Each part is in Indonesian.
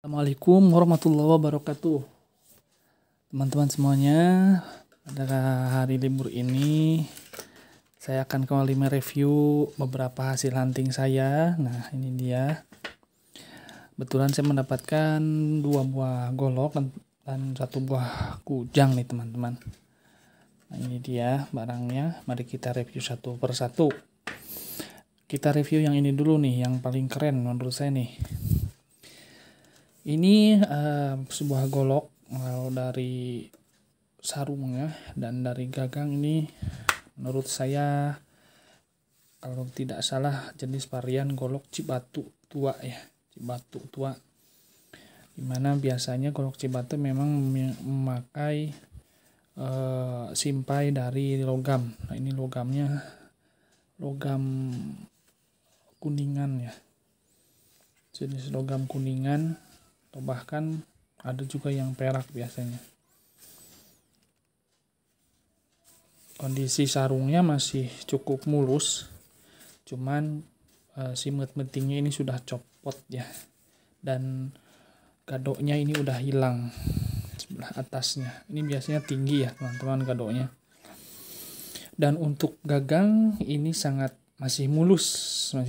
Assalamualaikum warahmatullahi wabarakatuh. Teman-teman semuanya, pada hari libur ini saya akan kembali mereview beberapa hasil hunting saya. Nah, ini dia. Kebetulan saya mendapatkan 2 buah golok dan 1 buah kujang nih teman-teman. Nah, ini dia barangnya. Mari kita review satu persatu. Kita review yang ini dulu nih, yang paling keren menurut saya nih. Ini sebuah golok dari sarungnya dan dari gagang ini menurut saya kalau tidak salah jenis varian golok Cibatu tua ya, Cibatu tua. Dimana biasanya golok Cibatu memang memakai simpai dari logam. Nah, ini logamnya logam kuningan ya, jenis logam kuningan. Atau bahkan ada juga yang perak biasanya. Kondisi sarungnya masih cukup mulus, cuman si metingnya ini sudah copot ya, dan gadoknya ini udah hilang sebelah atasnya. Ini biasanya tinggi ya teman-teman gadoknya. Dan untuk gagang ini masih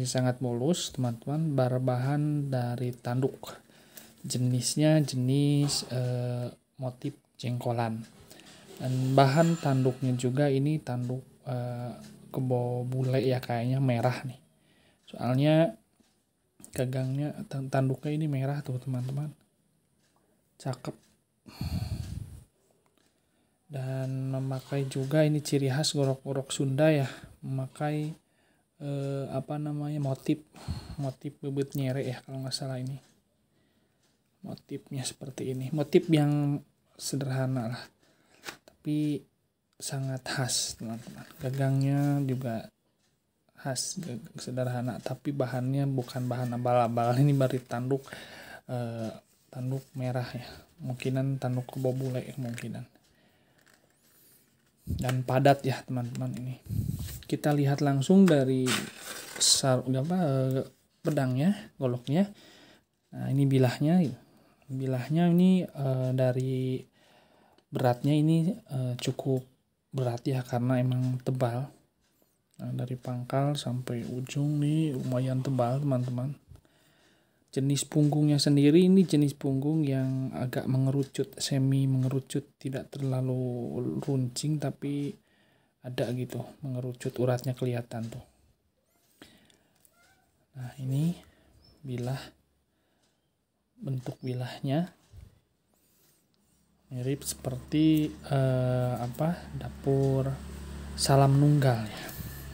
sangat mulus teman-teman, berbahan dari tanduk. Jenisnya jenis motif jengkolan, dan bahan tanduknya juga ini tanduk kebo bule ya, kayaknya merah nih, soalnya gagangnya tanduknya ini merah tuh teman-teman, cakep. Dan memakai juga ini ciri khas golok-golok Sunda ya, memakai motif bebet nyere ya kalau nggak salah. Ini motifnya seperti ini, motif yang sederhana lah tapi sangat khas teman-teman. Gagangnya juga khas, sederhana, tapi bahannya bukan bahan abal-abal. Ini dari tanduk merah ya, mungkinan tanduk kebo bule kemungkinan, dan padat ya teman-teman. Ini kita lihat langsung dari pedangnya, goloknya. Nah, ini bilahnya ini dari beratnya ini cukup berat ya, karena emang tebal. Nah, dari pangkal sampai ujung nih lumayan tebal teman-teman. Jenis punggungnya sendiri ini jenis punggung yang agak mengerucut, semi mengerucut, tidak terlalu runcing tapi ada gitu mengerucut, uratnya kelihatan tuh. Nah, ini bentuk bilahnya mirip seperti dapur salam nunggal ya,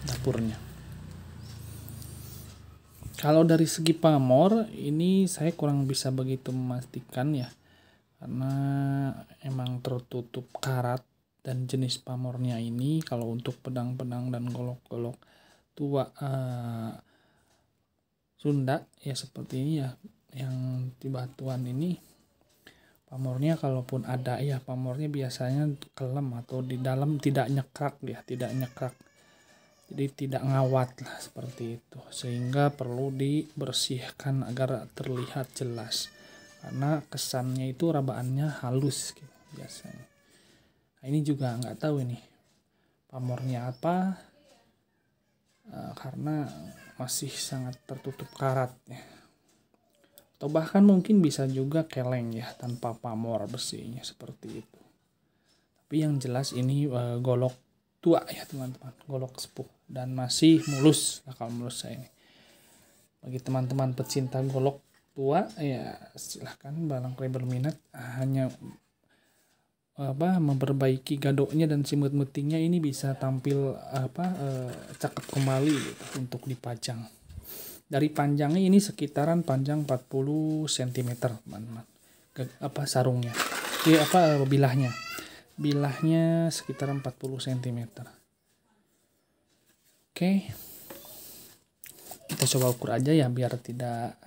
dapurnya. Kalau dari segi pamor ini saya kurang bisa begitu memastikan ya, karena emang tertutup karat. Dan jenis pamornya ini kalau untuk pedang-pedang dan golok-golok tua Sunda ya seperti ini ya, yang Cibatuan ini, pamornya kalaupun ada ya, pamornya biasanya kelem atau di dalam tidak nyekrak ya, jadi tidak ngawat lah seperti itu, sehingga perlu dibersihkan agar terlihat jelas, karena kesannya itu rabaannya halus gitu biasanya. Nah, ini juga nggak tahu ini pamornya apa, karena masih sangat tertutup karat ya. Atau bahkan mungkin bisa juga keleng ya, tanpa pamor besinya seperti itu. Tapi yang jelas ini golok tua ya teman-teman, golok sepuh dan masih mulus lah kalau menurut saya ini. Bagi teman-teman pecinta golok tua ya silahkan, barangkali berminat, hanya memperbaiki gadoknya dan simut-mutingnya ini bisa tampil cakep kembali gitu, untuk dipajang. Dari panjangnya ini sekitaran panjang 40 cm teman-teman. Sarungnya. Bilahnya sekitar 40 cm. Oke. Kita coba ukur aja ya biar tidak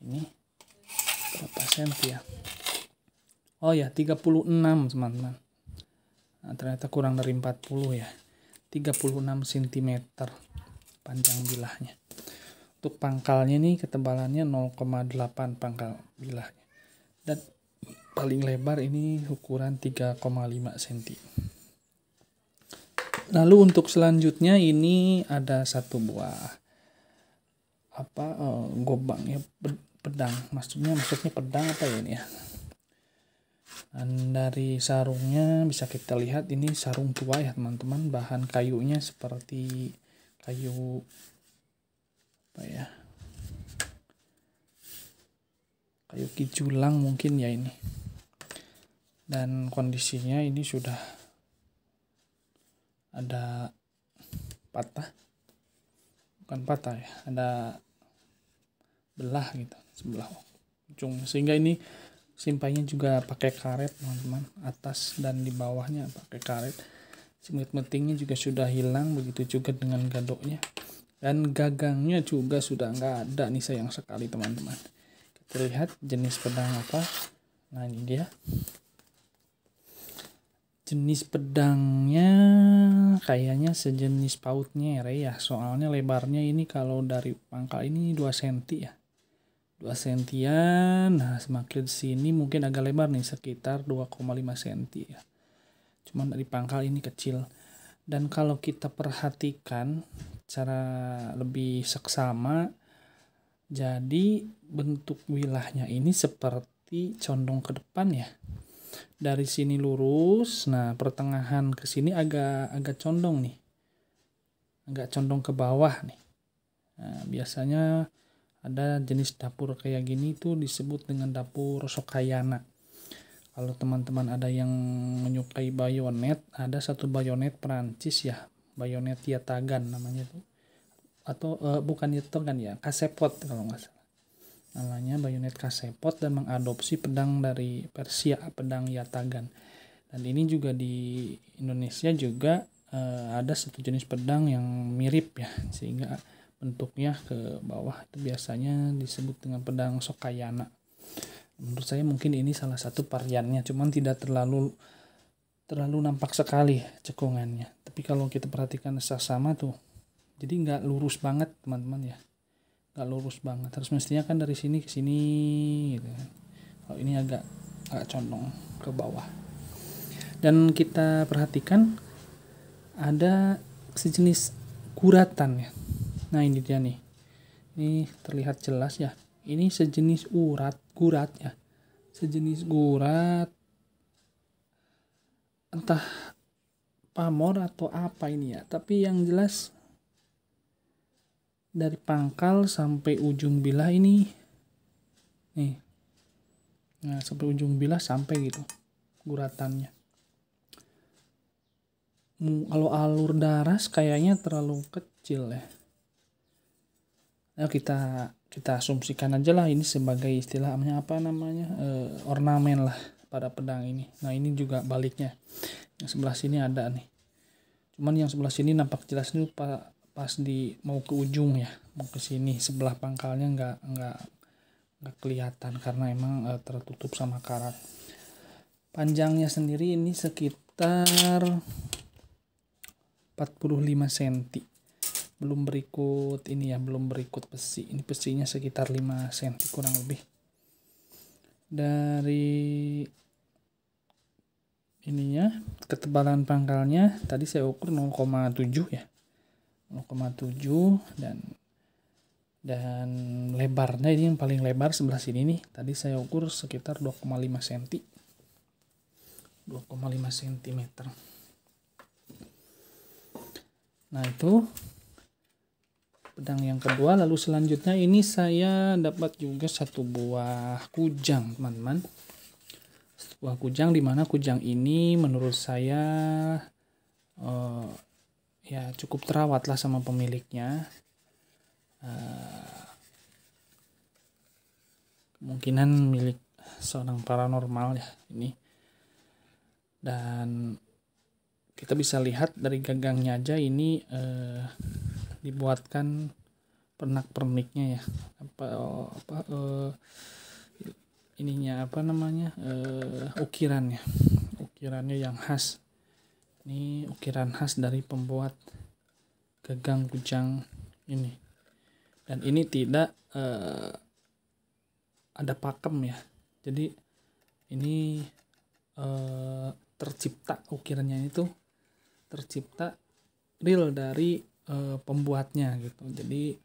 ini berapa senti ya. Oh ya, 36 teman-teman. Nah, ternyata kurang dari 40 ya. 36 cm panjang bilahnya. Untuk pangkalnya nih ketebalannya 0,8 pangkal bilahnya. Dan paling lebar ini ukuran 3,5 cm. Lalu untuk selanjutnya ini ada satu buah gobang ya, pedang. Maksudnya pedang apa ya ini ya? Dan dari sarungnya bisa kita lihat ini sarung tua ya teman-teman. Bahan kayunya seperti kayu kayu kijulang mungkin ya ini. Dan kondisinya ini sudah ada bukan patah ya, ada belah gitu sebelah ujung, sehingga ini simpainya juga pakai karet teman-teman, atas dan di bawahnya pakai karet. Simit-metingnya juga sudah hilang, begitu juga dengan gadoknya, dan gagangnya juga sudah nggak ada nih, sayang sekali teman-teman. Kita lihat jenis pedang apa. Nah ini dia jenis pedangnya, kayaknya sejenis pautnya ya, soalnya lebarnya ini kalau dari pangkal ini 2 cm ya, 2 sentian. Nah semakin sini mungkin agak lebar nih, sekitar 2,5 cm ya, cuman dari pangkal ini kecil. Dan kalau kita perhatikan secara lebih seksama, jadi bentuk wilahnya ini seperti condong ke depan ya. Dari sini lurus, nah pertengahan ke sini agak condong nih, agak condong ke bawah nih. Nah, biasanya ada jenis dapur kayak gini tuh disebut dengan dapur Sokayana. Kalau teman-teman ada yang menyukai bayonet, ada satu bayonet Perancis ya, bayonet Yatagan namanya tuh, atau bukan Yatagan ya, Kasepot kalau nggak salah namanya, bayonet Kasepot, dan mengadopsi pedang dari Persia, pedang Yatagan. Dan ini juga di Indonesia juga ada satu jenis pedang yang mirip ya, sehingga bentuknya ke bawah itu biasanya disebut dengan pedang Sokayana. Menurut saya mungkin ini salah satu variannya, cuman tidak terlalu nampak sekali cekungannya. Tapi kalau kita perhatikan seksama tuh, jadi nggak lurus banget teman-teman ya, nggak lurus banget. Harus mestinya kan dari sini ke sini gitu kan. Kalau ini agak condong ke bawah. Dan kita perhatikan ada sejenis guratan ya. Nah ini dia nih, ini terlihat jelas ya, ini sejenis gurat ya, sejenis gurat, entah pamor atau apa ini ya, tapi yang jelas dari pangkal sampai ujung bilah ini nih, nah sampai ujung bilah sampai gitu guratannya. Kalau alur daras kayaknya terlalu kecil ya. Nah, kita asumsikan aja lah ini sebagai istilahnya apa namanya, ornamen lah pada pedang ini. Nah ini juga baliknya, yang sebelah sini ada nih, cuman yang sebelah sini nampak jelas nih pas di mau ke ujung ya, mau ke sini sebelah pangkalnya nggak kelihatan karena emang tertutup sama karat. Panjangnya sendiri ini sekitar 45 cm. Belum berikut ini ya, belum berikut besi. Ini besinya sekitar 5 cm kurang lebih. Dari ininya, ketebalan pangkalnya tadi saya ukur 0,7 ya. 0,7 dan lebarnya ini yang paling lebar sebelah sini nih. Tadi saya ukur sekitar 2,5 cm. 2,5 cm. Nah, itu pedang yang kedua. Lalu selanjutnya ini saya dapat juga satu buah kujang, teman-teman. Sebuah kujang, dimana kujang ini menurut saya ya cukup terawat lah sama pemiliknya. Kemungkinan milik seorang paranormal ya ini. Dan kita bisa lihat dari gagangnya aja ini dibuatkan pernak-perniknya ya, ininya apa namanya, ukirannya yang khas. Ini ukiran khas dari pembuat gagang kujang ini. dan ini tidak ada pakem ya. Jadi ini tercipta, ukirannya itu tercipta real dari pembuatnya gitu. Jadi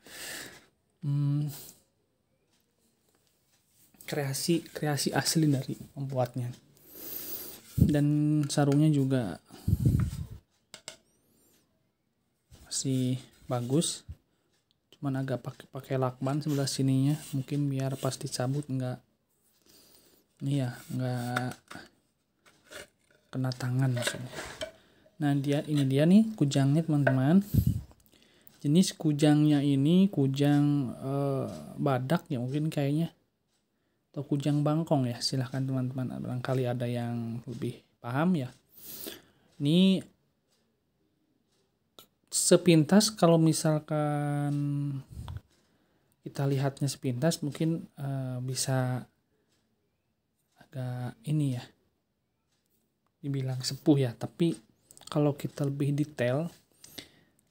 kreasi asli dari pembuatnya. Dan sarungnya juga masih bagus, cuman agak pakai lakban sebelah sininya, mungkin biar pas dicabut nggak kena tangan maksudnya. Nah ini dia nih kujangnya teman-teman. Jenis kujangnya ini kujang badak ya mungkin kayaknya, atau kujang bangkong ya, silahkan teman-teman, barangkali ada yang lebih paham ya. Ini sepintas kalau misalkan kita lihatnya sepintas mungkin bisa agak ini ya, dibilang sepuh ya, tapi kalau kita lebih detail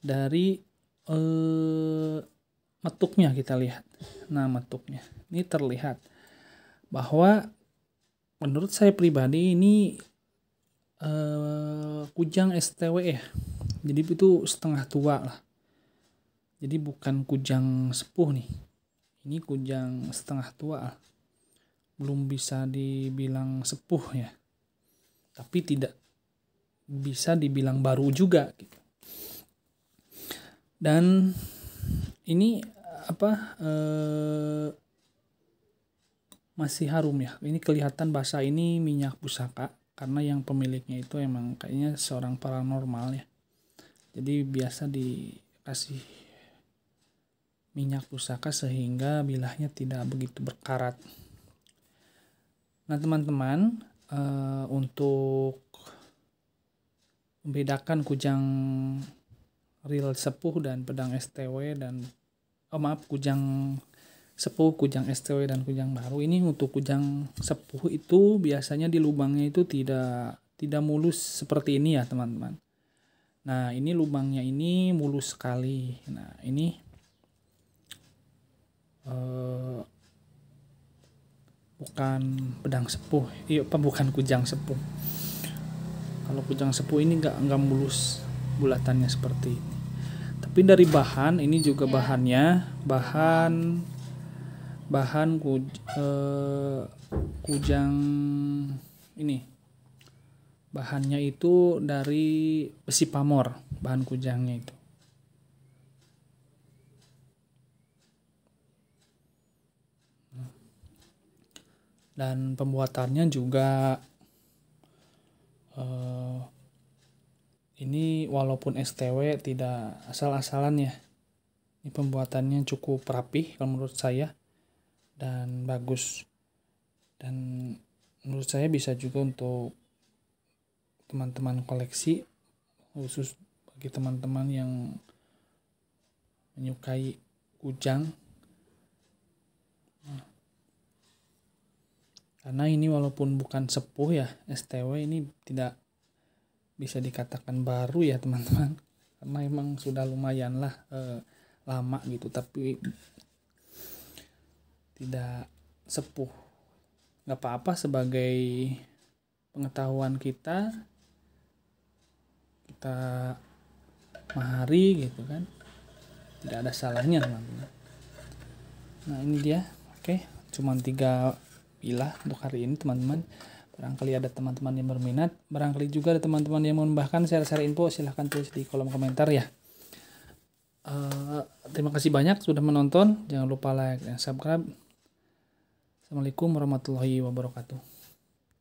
dari metuknya kita lihat. Nah metuknya ini terlihat bahwa menurut saya pribadi ini kujang STW ya, jadi itu setengah tua lah, jadi bukan kujang sepuh nih, ini kujang setengah tua lah. Belum bisa dibilang sepuh ya, tapi tidak bisa dibilang baru juga gitu. Dan ini masih harum ya, ini kelihatan basah, ini minyak pusaka, karena yang pemiliknya itu emang kayaknya seorang paranormal ya, jadi biasa dikasih minyak pusaka sehingga bilahnya tidak begitu berkarat. Nah teman-teman, untuk membedakan kujang real sepuh dan pedang STW dan kujang sepuh, kujang STW dan kujang baru, ini untuk kujang sepuh itu biasanya di lubangnya itu tidak mulus seperti ini ya teman-teman. Nah ini lubangnya ini mulus sekali. Nah ini bukan pedang sepuh, bukan kujang sepuh. Kalau kujang sepuh ini nggak mulus bulatannya seperti ini. Tapi dari bahan ini juga bahannya kujang ini, bahannya itu dari besi pamor, bahan kujangnya itu. Dan pembuatannya juga ini walaupun STW tidak asal-asalan ya, ini pembuatannya cukup rapih kalau menurut saya dan bagus, dan menurut saya bisa juga untuk teman-teman koleksi, khusus bagi teman-teman yang menyukai kujang. Karena ini walaupun bukan sepuh ya, STW ini tidak bisa dikatakan baru ya teman-teman, karena emang sudah lumayan lah lama gitu, tapi tidak sepuh. Gak apa-apa, sebagai pengetahuan kita mahari gitu kan, tidak ada salahnya teman-teman. Nah ini dia, oke, cuman 3 bilah untuk hari ini teman-teman. Barangkali ada teman-teman yang berminat, barangkali juga ada teman-teman yang mau membahkan share-share info, silahkan tulis di kolom komentar ya. Terima kasih banyak sudah menonton, jangan lupa like dan subscribe. Assalamualaikum warahmatullahi wabarakatuh.